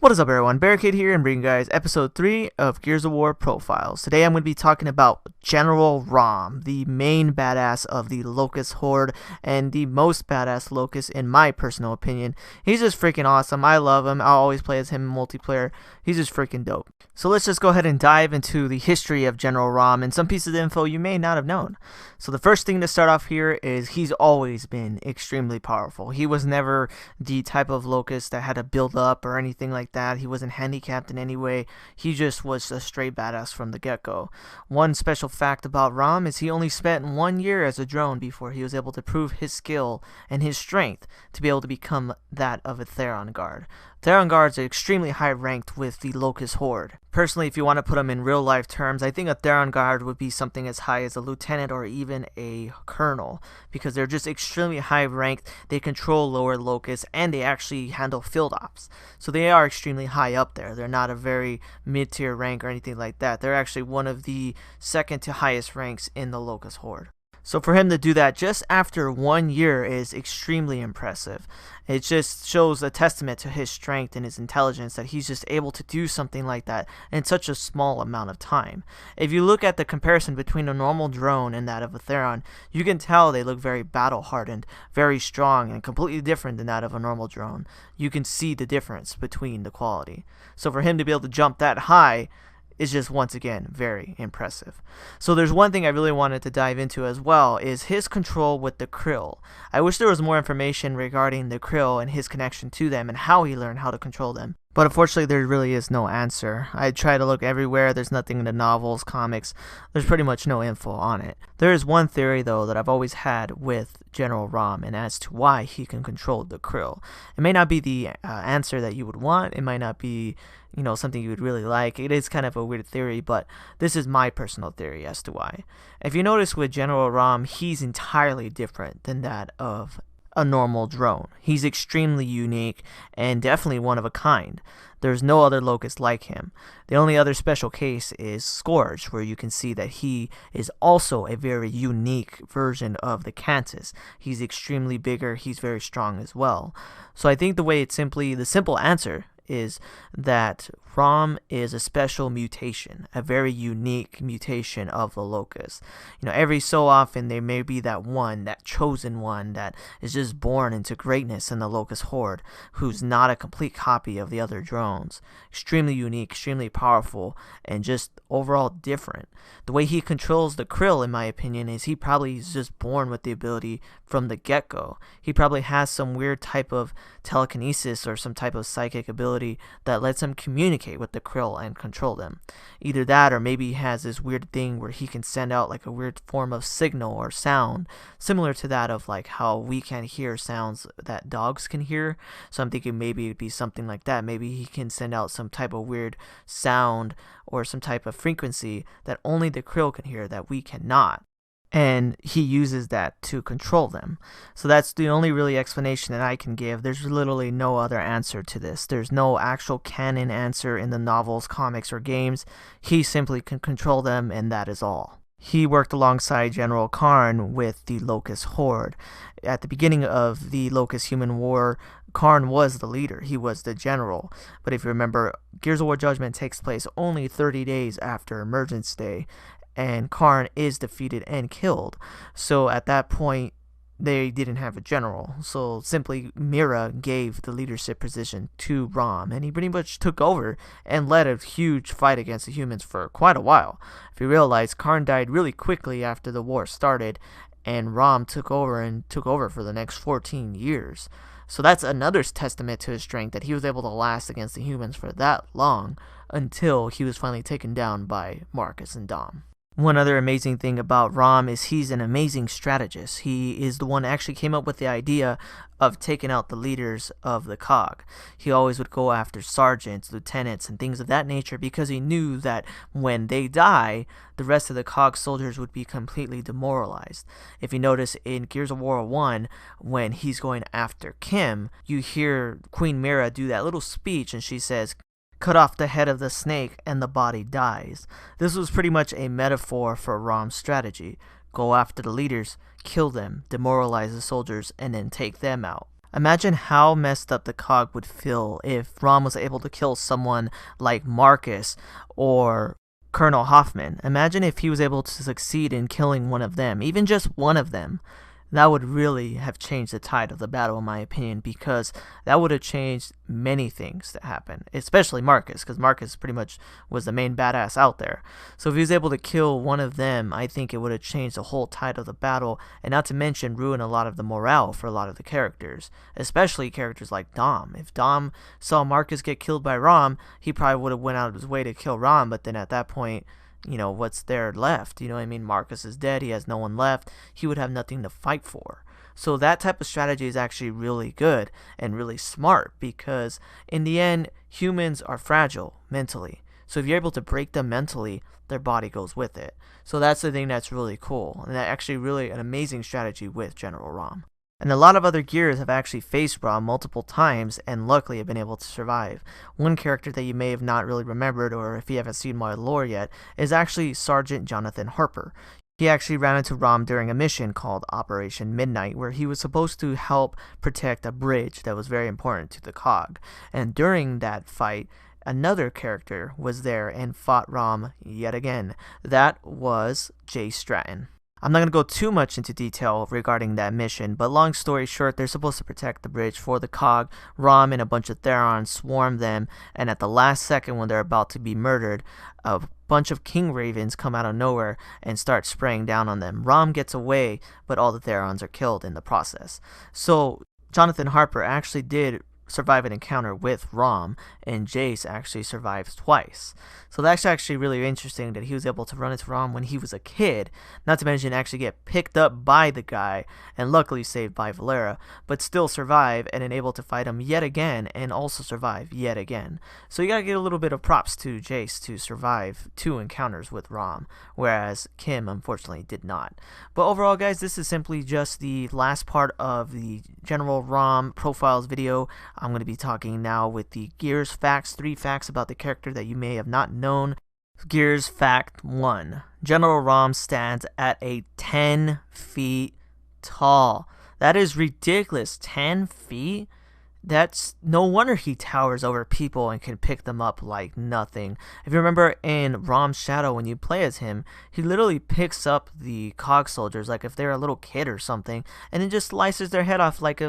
What is up, everyone? Barricade here, and bringing you guys episode 3 of Gears of War Profiles. Today I'm going to be talking about General RAAM, the main badass of the Locust Horde, and the most badass Locust in my personal opinion. He's just freaking awesome. I love him. I'll always play as him in multiplayer. He's just freaking dope. So let's just go ahead and dive into the history of General RAAM and some pieces of info you may not have known. So the first thing to start off here is he's always been extremely powerful. He was never the type of Locust that had to build up or anything like that. He wasn't handicapped in any way. He just was a straight badass from the get-go. One special fact about RAAM is he only spent 1 year as a drone before he was able to prove his skill and his strength to be able to become that of a Theron guard. Theron guards are extremely high ranked with the Locust Horde. Personally, if you want to put them in real life terms, I think a Theron guard would be something as high as a lieutenant or even a colonel, because they're just extremely high ranked. They control lower locusts and they actually handle field ops. So they are extremely high up there. They're not a very mid-tier rank or anything like that. They're actually one of the second to highest ranks in the Locust Horde. So for him to do that just after 1 year is extremely impressive. It just shows a testament to his strength and his intelligence that he's just able to do something like that in such a small amount of time. If you look at the comparison between a normal drone and that of a Theron, you can tell they look very battle hardened, very strong, and completely different than that of a normal drone. You can see the difference between the quality. So for him to be able to jump that high is just once again very impressive. So there's one thing I really wanted to dive into as well, is his control with the Kryll. I wish there was more information regarding the Kryll and his connection to them and how he learned how to control them. But unfortunately there really is no answer. I tried to look everywhere. There's nothing in the novels, comics. There's pretty much no info on it. There is one theory though that I've always had with General RAAM, and as to why he can control the Kryll. It may not be the answer that you would want. It might not be, you know, something you would really like. It is kind of a weird theory, but this is my personal theory as to why. If you notice with General RAAM, he's entirely different than that of a normal drone. He's extremely unique and definitely one of a kind. There's no other Locust like him. The only other special case is Scourge, where you can see that he is also a very unique version of the Cantus. He's extremely bigger, he's very strong as well. So I think the simple answer is that RAAM is a special mutation, a very unique mutation of the Locust. You know, every so often there may be that one, that chosen one that is just born into greatness in the Locust Horde, who's not a complete copy of the other drones. Extremely unique, extremely powerful, and just overall different. The way he controls the Kryll, in my opinion, is he probably is just born with the ability from the get-go. He probably has some weird type of telekinesis or some type of psychic ability that lets him communicate with the Kryll and control them. Either that, or maybe he has this weird thing where he can send out like a weird form of signal or sound, similar to that of like how we can hear sounds that dogs can hear. So I'm thinking maybe it'd be something like that. Maybe he can send out some type of weird sound or some type of frequency that only the Kryll can hear that we cannot. And he uses that to control them. So that's the only really explanation that I can give. There's literally no other answer to this. There's no actual canon answer in the novels, comics, or games. He simply can control them, and that is all. He worked alongside General Karn with the Locust Horde. At the beginning of the Locust-Human War, Karn was the leader. He was the general. But if you remember, Gears of War Judgment takes place only 30 days after Emergence Day, and Karn is defeated and killed. So at that point, they didn't have a general. So simply Mira gave the leadership position to RAAM, and he pretty much took over and led a huge fight against the humans for quite a while. If you realize, Karn died really quickly after the war started, and RAAM took over for the next 14 years. So that's another testament to his strength, that he was able to last against the humans for that long until he was finally taken down by Marcus and Dom. One other amazing thing about RAAM is he's an amazing strategist. He is the one that actually came up with the idea of taking out the leaders of the COG. He always would go after sergeants, lieutenants, and things of that nature because he knew that when they die, the rest of the COG soldiers would be completely demoralized. If you notice in Gears of War 1, when he's going after Kim, you hear Queen Mira do that little speech and she says, "Cut off the head of the snake and the body dies." This was pretty much a metaphor for RAAM's strategy. Go after the leaders, kill them, demoralize the soldiers, and then take them out. Imagine how messed up the cog would feel if Rahm was able to kill someone like Marcus or Colonel Hoffman. Imagine if he was able to succeed in killing one of them, even just one of them. That would really have changed the tide of the battle, in my opinion, because that would have changed many things that happened, especially Marcus, because Marcus pretty much was the main badass out there. So if he was able to kill one of them, I think it would have changed the whole tide of the battle, and not to mention ruin a lot of the morale for a lot of the characters, especially characters like Dom. If Dom saw Marcus get killed by Rahm, he probably would have went out of his way to kill Rahm, but then at that point, what's there left? You know what I mean? Marcus is dead. He has no one left. He would have nothing to fight for. So that type of strategy is actually really good and really smart because in the end, humans are fragile mentally. So if you're able to break them mentally, their body goes with it. So that's the thing that's really cool. And that's actually really an amazing strategy with General RAAM. And a lot of other gears have actually faced Rahm multiple times and luckily have been able to survive. One character that you may have not really remembered, or if you haven't seen my lore yet, is actually Sergeant Jonathan Harper. He actually ran into Rahm during a mission called Operation Midnight, where he was supposed to help protect a bridge that was very important to the cog. And during that fight, another character was there and fought Rahm yet again. That was Jay Stratton. I'm not going to go too much into detail regarding that mission, but long story short, they're supposed to protect the bridge for the cog. Rahm and a bunch of Therons swarm them, and at the last second when they're about to be murdered, a bunch of king ravens come out of nowhere and start spraying down on them. Rahm gets away, but all the Therons are killed in the process. So Jonathan Harper actually did survive an encounter with Rahm, and Jace actually survives twice. So that's actually really interesting that he was able to run into Rahm when he was a kid, not to mention actually get picked up by the guy and luckily saved by Valera, but still survive and then able to fight him yet again and also survive yet again. So you gotta give a little bit of props to Jace to survive 2 encounters with Rahm, whereas Kim unfortunately did not. But overall guys, this is simply just the last part of the General RAAM profiles video. I'm going to be talking now with the Gears facts, 3 facts about the character that you may have not known. Gears fact 1. General RAAM stands at a 10 feet tall. That is ridiculous. 10 feet? That's no wonder he towers over people and can pick them up like nothing. If you remember in RAAM's Shadow, when you play as him, he literally picks up the cog soldiers like if they're a little kid or something, and then just slices their head off like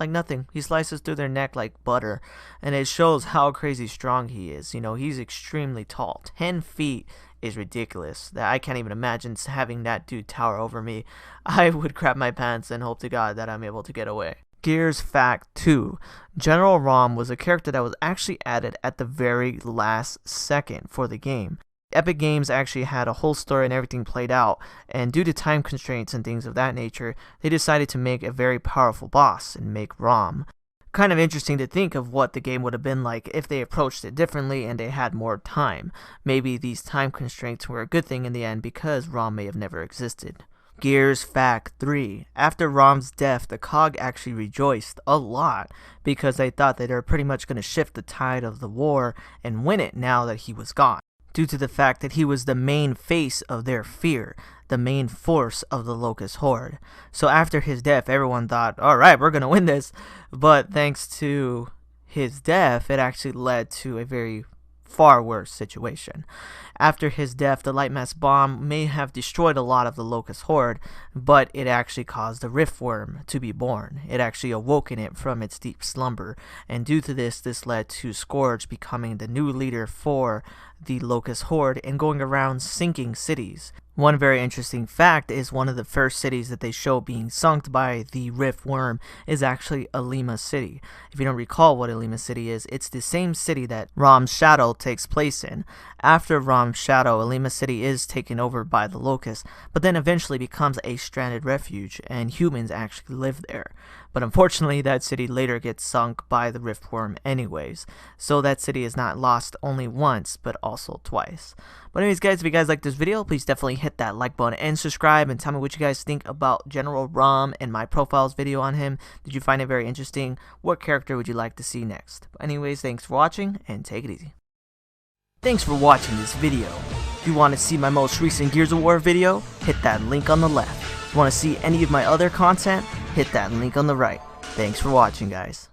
nothing. He slices through their neck like butter, and it shows how crazy strong he is. He's extremely tall. 10 feet is ridiculous. That I can't even imagine having that dude tower over me. I would crap my pants and hope to God that I'm able to get away. Gears fact 2. General RAAM was a character that was actually added at the very last second for the game. Epic Games actually had a whole story and everything played out, and due to time constraints and things of that nature, they decided to make a very powerful boss and make Rahm. Kind of interesting to think of what the game would have been like if they approached it differently and they had more time. Maybe these time constraints were a good thing in the end because Rahm may have never existed. Gears fact 3. After Rahm's death, the cog actually rejoiced a lot because they thought that they were pretty much going to shift the tide of the war and win it now that he was gone, due to the fact that he was the main face of their fear, the main force of the Locust Horde. So after his death, everyone thought, alright, we're going to win this, but thanks to his death, it actually led to a very far worse situation. After his death, the Lightmass Bomb may have destroyed a lot of the Locust Horde, but it actually caused the Riftworm to be born. It actually awoken it from its deep slumber, and due to this led to Scourge becoming the new leader for the Locust Horde and going around sinking cities. One very interesting fact is one of the first cities that they show being sunk by the Riftworm is actually Alima City. If you don't recall what Alima City is, it's the same city that RAAM's Shadow takes place in. After RAAM's Shadow, Alima City is taken over by the Locusts, but then eventually becomes a stranded refuge, and humans actually live there. But unfortunately, that city later gets sunk by the Riftworm anyways, so that city is not lost only once, but also twice. But anyways guys, if you guys like this video, please definitely hit that like button and subscribe, and tell me what you guys think about General RAAM and my profiles video on him. Did you find it very interesting? What character would you like to see next? But anyways, thanks for watching, and take it easy. Thanks for watching this video. If you want to see my most recent Gears of War video, hit that link on the left. If you want to see any of my other content, hit that link on the right. Thanks for watching, guys.